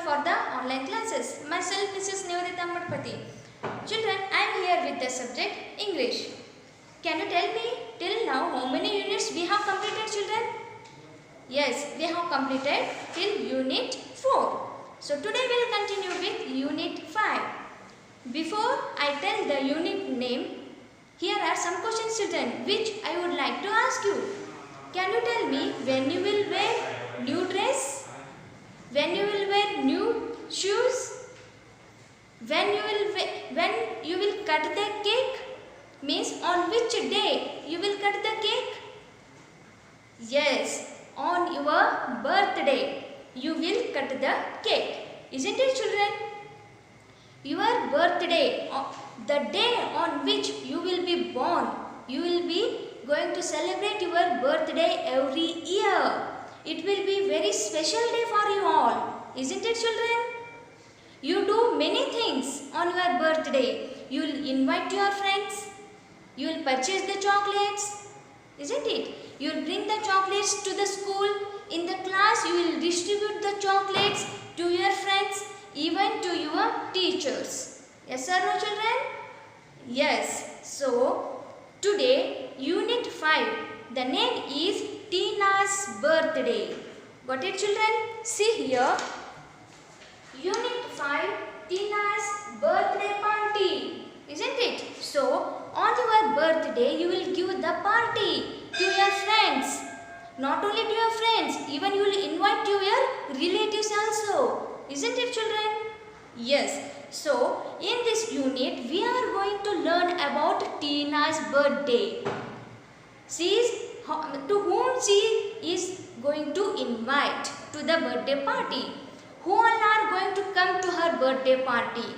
for the online classes. Myself Mrs. Nivedita Madpati. Children, I am here with the subject English. Can you tell me till now how many units we have completed, children? Yes, we have completed till unit 4. So today we will continue with unit 5. Before I tell the unit name, here are some questions, children, which I would like to ask you. Can you tell me when you will wear new dress? When you will wear new shoes? When you will cut the cake? Means on which day you will cut the cake? Yes, on your birthday you will cut the cake. Isn't it, children? Your birthday, the day on which you will be born, you will be going to celebrate your birthday every year. It will be very special day for you all. Isn't it, children? You do many things on your birthday. You will invite your friends. You will purchase the chocolates. Isn't it? You will bring the chocolates to the school. In the class, you will distribute the chocolates to your friends, even to your teachers. Yes or no, children? Yes. So, today, Unit 5. The name is Tina's birthday. Got it, children? See here. Unit 5, Tina's birthday party. Isn't it? So, on your birthday, you will give the party to your friends. Not only to your friends, even you will invite to your relatives also. Isn't it, children? Yes. So, in this unit, we are going to learn about Tina's birthday. To whom she is going to invite to the birthday party. Who all are going to come to her birthday party?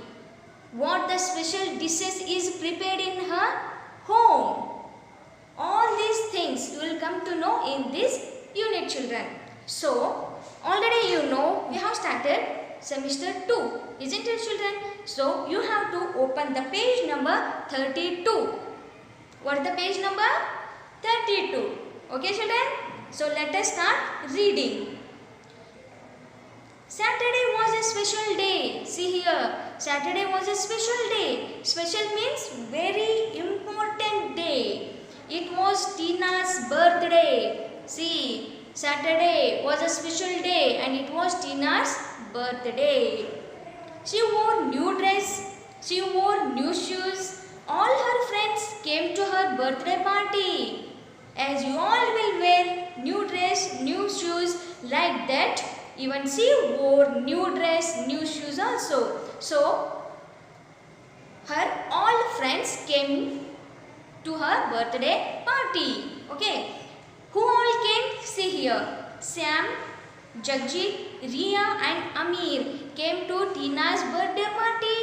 What the special dishes is prepared in her home. All these things you will come to know in this unit, children. So, already you know we have started semester 2. Isn't it, children? So, you have to open the page number 32. What is the page number? 32. Okay, children? So, let us start reading. Saturday was a special day. See here. Saturday was a special day. Special means very important day. It was Tina's birthday. See, Saturday was a special day and it was Tina's birthday. She wore new dress. She wore new shoes. All her friends came to her birthday party. As you all will wear new dress, new shoes like that, even she wore new dress, new shoes also. So, her all friends came to her birthday party. Okay. Who all came? See here. Sam, Jagjit, Ria and Amir came to Tina's birthday party.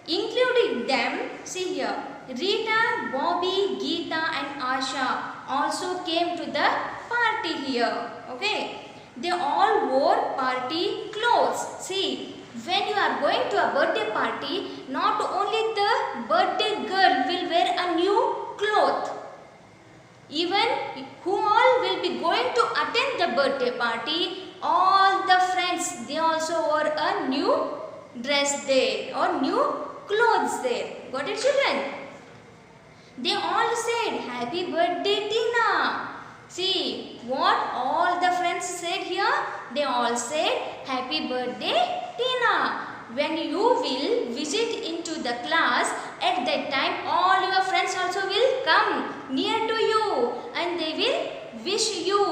Including them, see here, Rita, Bobby, Geeta and Asha also came to the party here. Okay. They all wore party clothes. See, when you are going to a birthday party, not only the birthday girl will wear a new cloth. Even who all will be going to attend the birthday party, all the friends, they also wore a new dress there or new clothes there. Got it, children? They all said, "Happy birthday, Tina." See, what all the friends said here? They all said, "Happy birthday, Tina." When you will visit into the class, at that time all your friends also will come near to you and they will wish you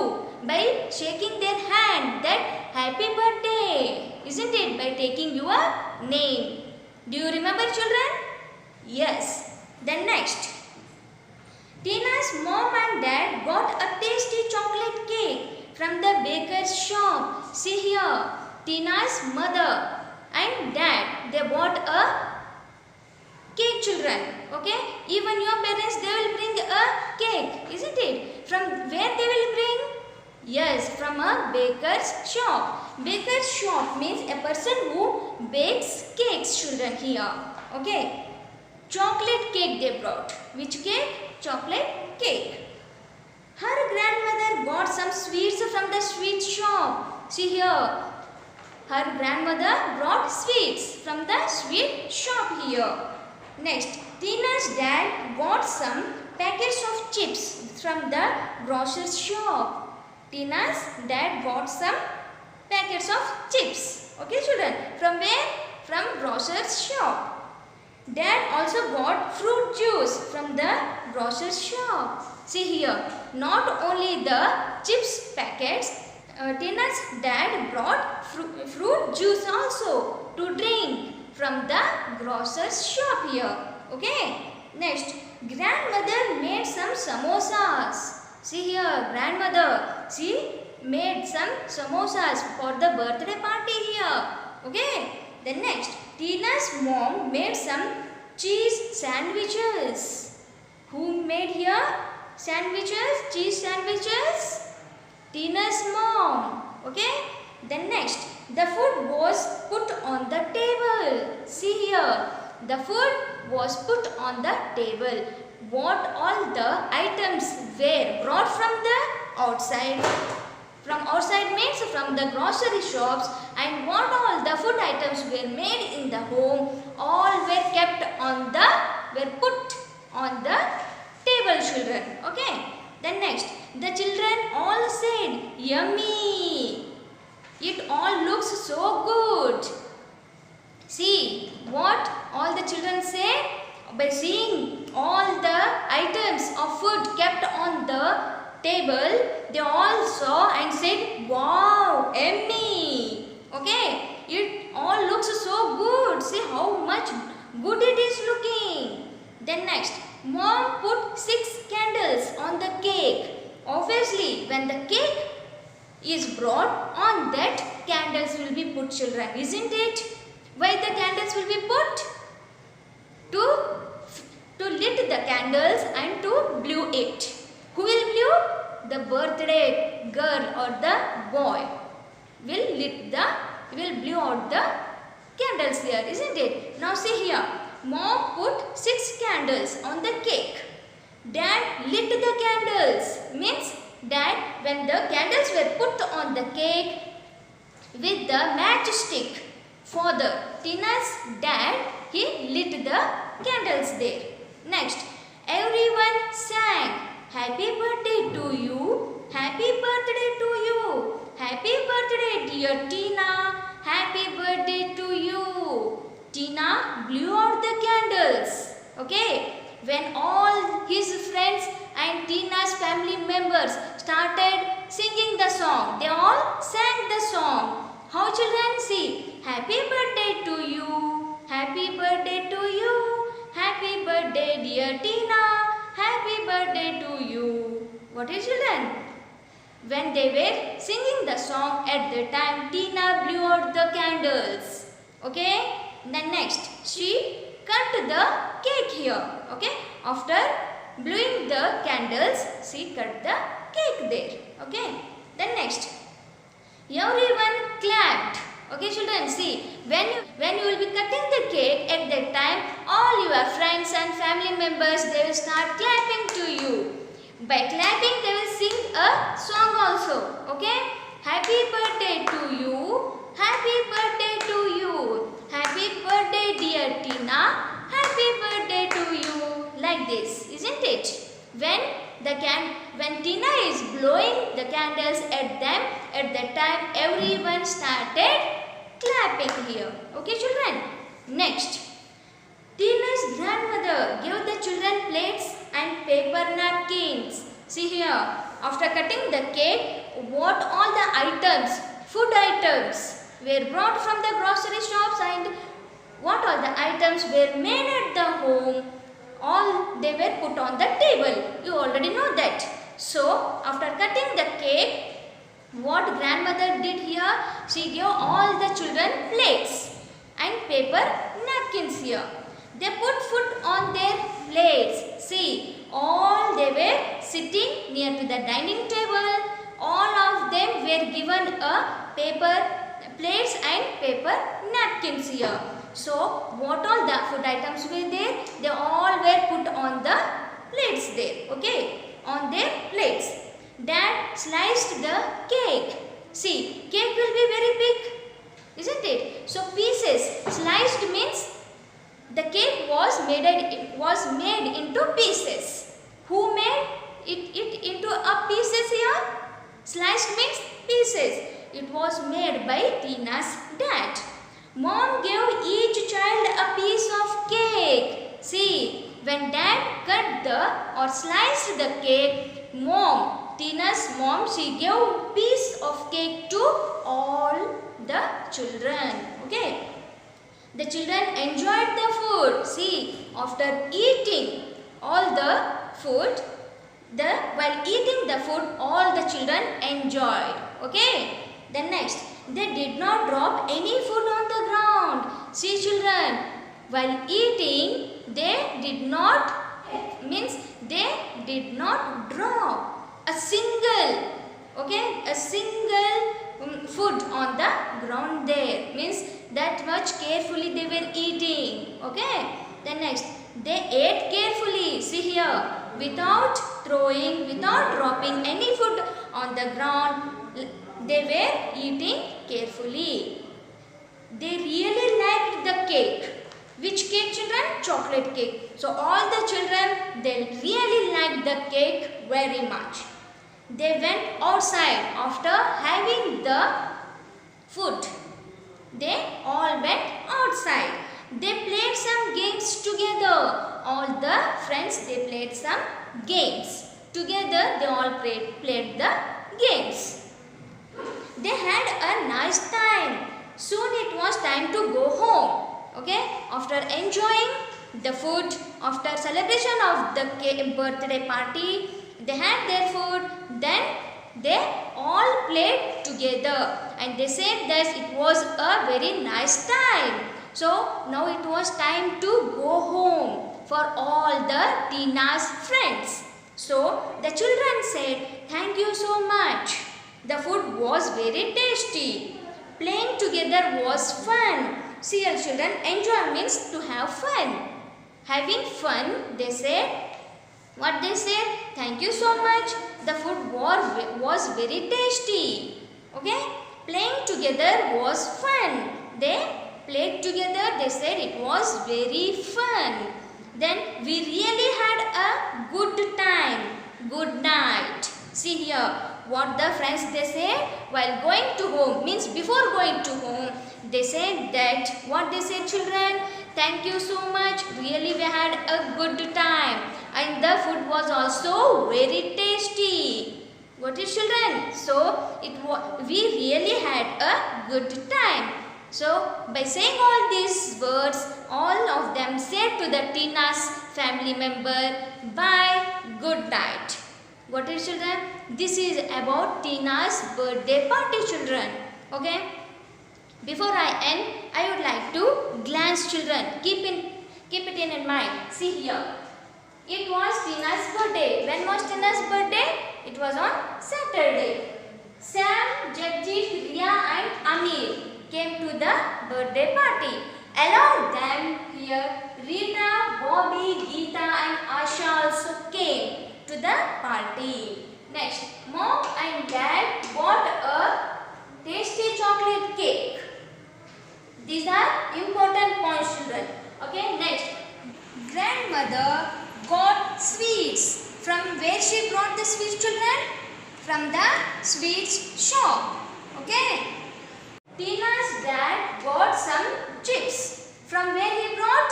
by shaking their hand that happy birthday. Isn't it? By taking your name. Do you remember, children? Yes. Then next. Tina's mom and dad got a tasty chocolate cake from the baker's shop. See here, Tina's mother and dad, they bought a cake, children. Okay, even your parents, they will bring a cake, isn't it? From where they will bring? Yes, from a baker's shop. Baker's shop means a person who bakes cakes, children, here. Okay, chocolate cake they brought. Which cake? Chocolate cake. Her grandmother got some sweets from the sweet shop. See here, her grandmother brought sweets from the sweet shop here. Next, Tina's dad got some packets of chips from the grocer's shop. Tina's dad got some packets of chips. Okay children, from where? From grocer's shop. Dad also got fruit juice from the grocer's shop. See here, not only the chips packets, Tina's dad brought fruit juice also to drink from the grocer's shop here. Okay. Next, grandmother made some samosas. See here, grandmother, she made some samosas for the birthday party here. Okay. Then next, Tina's mom made some cheese sandwiches. Who made here sandwiches? Cheese sandwiches? Tina's mom. Okay. Then next, the food was put on the table. See here, the food was put on the table. What all the items were brought from the outside? From outside means from the grocery shops, and what all the food items were made in the home, all were kept on the, were put on the table children. Okay. Then next, the children all said, yummy. It all looks so good. See what all the children said? By seeing all the items of food kept on the table, they all saw and said, wow, yummy. Okay, it all looks so good. See how much good it is looking. Then next, mom put 6 candles on the cake. Obviously, when the cake is brought, on that candles will be put children, isn't it? Why the candles will be put? To lit the candles and to blow it. Who will blow? The birthday girl or the boy will blow out the candles here, isn't it? Now see here, mom put 6 candles on the cake. Dad lit the candles, means that when the candles were put on the cake with the matchstick, father, Tina's dad, he lit the candles there. Next, everyone sang, happy birthday to you, happy birthday to you, happy birthday dear Tina, happy birthday to you. Tina blew out the candles. Okay, when all his friends and Tina's family members started singing the song, they all sang the song. How children? See, happy birthday to you, happy birthday to you, happy birthday dear Tina, happy birthday to you. What is children? When they were singing the song, at the time Tina blew out the candles. Okay. Then next, she cut the cake here. Okay. After blowing the candles, she cut the cake there. Okay. Then next, everyone clapped. Okay children, see, when you will be cutting the cake, at that time all your friends and family members, they will start clapping to you. By clapping, they will sing a song also. Okay. Happy birthday to you, happy birthday to you, happy birthday dear Tina, happy birthday to you. Like this, isn't it? When Tina is blowing the candles at them, at that time everyone started clapping here. Okay children. Next, Tina's grandmother gave the children plates and paper napkins. See here, after cutting the cake, what all the items, food items were brought from the grocery shops and what all the items were made at the home, all they were put on the table. You already know that. So, after cutting the cake, what grandmother did here? She gave all the children plates and paper napkins here. They put food on their plates. See, all they were sitting near to the dining table. All of them were given a paper plates and paper napkins here. So, what all the food items were there? They all were put on the plates there. Okay, on their plates. Dad sliced the cake. See, cake will be very big. isn't it? So pieces, sliced means the cake was made into pieces. Who made it into a pieces here? Sliced means pieces. It was made by Tina's dad. Mom gave each child a piece of cake. See, when dad cut or sliced the cake, Tina's mom, she gave piece of cake to all the children. Okay. The children enjoyed the food. See, after eating all the food, while eating the food, all the children enjoyed. Okay. Then next, they did not drop any food on the ground. See children, while eating, they did not drop a single, food on the ground there. Means that much carefully they were eating. Okay. Then next, they ate carefully. See here, without dropping any food on the ground. They were eating carefully. They really liked the cake. Which cake, children? Chocolate cake. So all the children, they really liked the cake very much. They went outside after having the food. They all went outside. They played some games together. All the friends, they played some games. Together, they all played the games. They had a nice time. Soon it was time to go home. Okay, after enjoying the food, after celebration of the birthday party, they had their food. Then they all played together and they said that it was a very nice time. So now it was time to go home for all the Tina's friends. So the children said, "Thank you so much. The food was very tasty. Playing together was fun." See, children, enjoy means to have fun. Having fun, they said, what they said? "Thank you so much. The food was very tasty." Okay? Playing together was fun. They played together. They said it was very fun. Then we really had a good time. Good night. See here, what the friends they say while going to home, means before going to home, they said that, what they said, children? "Thank you so much. Really we had a good time. And the food was also very tasty." What is, children? So we really had a good time. So by saying all these words, all of them said to the Tina's family member, "Bye, good night." What is, children? This is about Tina's birthday party, children. Okay. Before I end, I would like to glance, children. Keep it in mind. See here. It was Tina's birthday. When was Tina's birthday? It was on Saturday. Sam, Jagjeet, Riya and Amir came to the birthday party. Along them here, Rita, Bobby, Geeta and Asha also came to the party. Next, Mom and Dad bought a tasty chocolate cake. These are important points, children. Okay, next, grandmother got sweets. From where she brought the sweets, children? From the sweets shop. Okay. Tina's dad got some chips. From where he brought?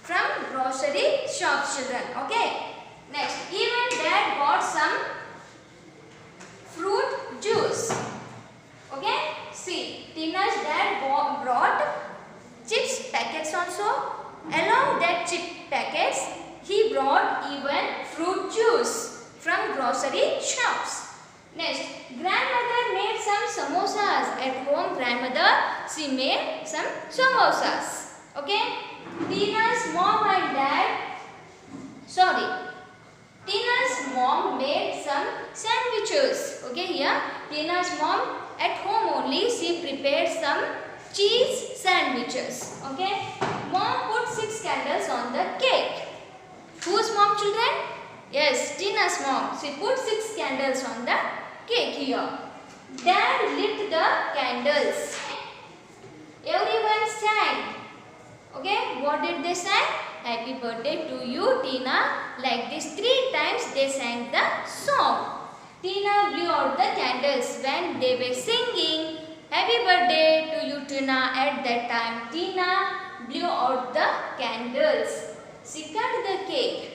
From grocery shop, children. Okay. Next, even dad got some fruit juice. Okay. See, Tina's dad brought chips packets also. Along that chip packets, he brought even fruit juice from grocery shops. Next, grandmother made some samosas. At home, grandmother, she made some samosas. Okay. Tina's mom made some sandwiches. Okay, here Tina's mom at home only, she prepared some cheese sandwiches. Okay. Mom put 6 candles on the cake. Whose mom, children? Yes, Tina's mom. She put 6 candles on the cake here. Dad lit the candles. Okay, what did they say? Happy birthday to you, Tina. Like this 3 times they sang the song. Tina blew out the candles when they were singing. Happy birthday to you, Tina. At that time, Tina blew out the candles. She cut the cake.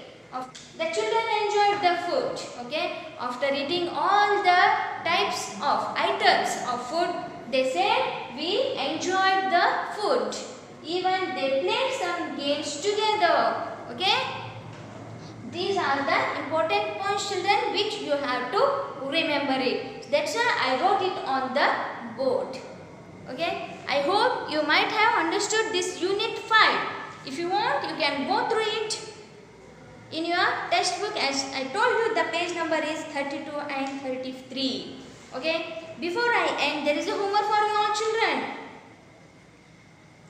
The children enjoyed the food. Okay, after eating all the types of items of food, they said we enjoyed the food. Even they played some games together. Okay, these are the important points, children, which you have to remember it. That's why I wrote it on the board. Okay, I hope you might have understood this unit 5. If you want, you can go through it in your textbook. As I told you, the page number is 32 and 33. Okay, before I end, there is a homework for you all, children.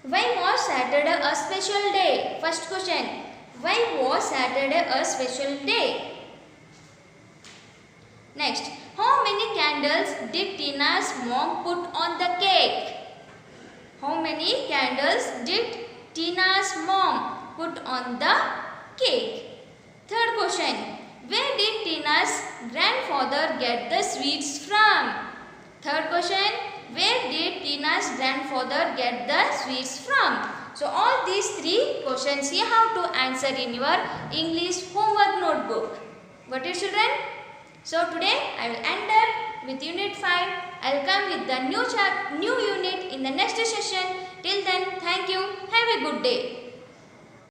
Why was Saturday a special day? First question. Why was Saturday a special day? Next, how many candles did Tina's mom put on the cake? How many candles did Tina's mom put on the cake? Third question. Where did Tina's grandfather get the sweets from? Third question. Where did Tina's grandfather get the sweets from? So all these 3 questions you have to answer in your English homework notebook. Got it, children? So today I will end up with unit 5. I will come with the new unit in the next session. Till then, thank you. Have a good day.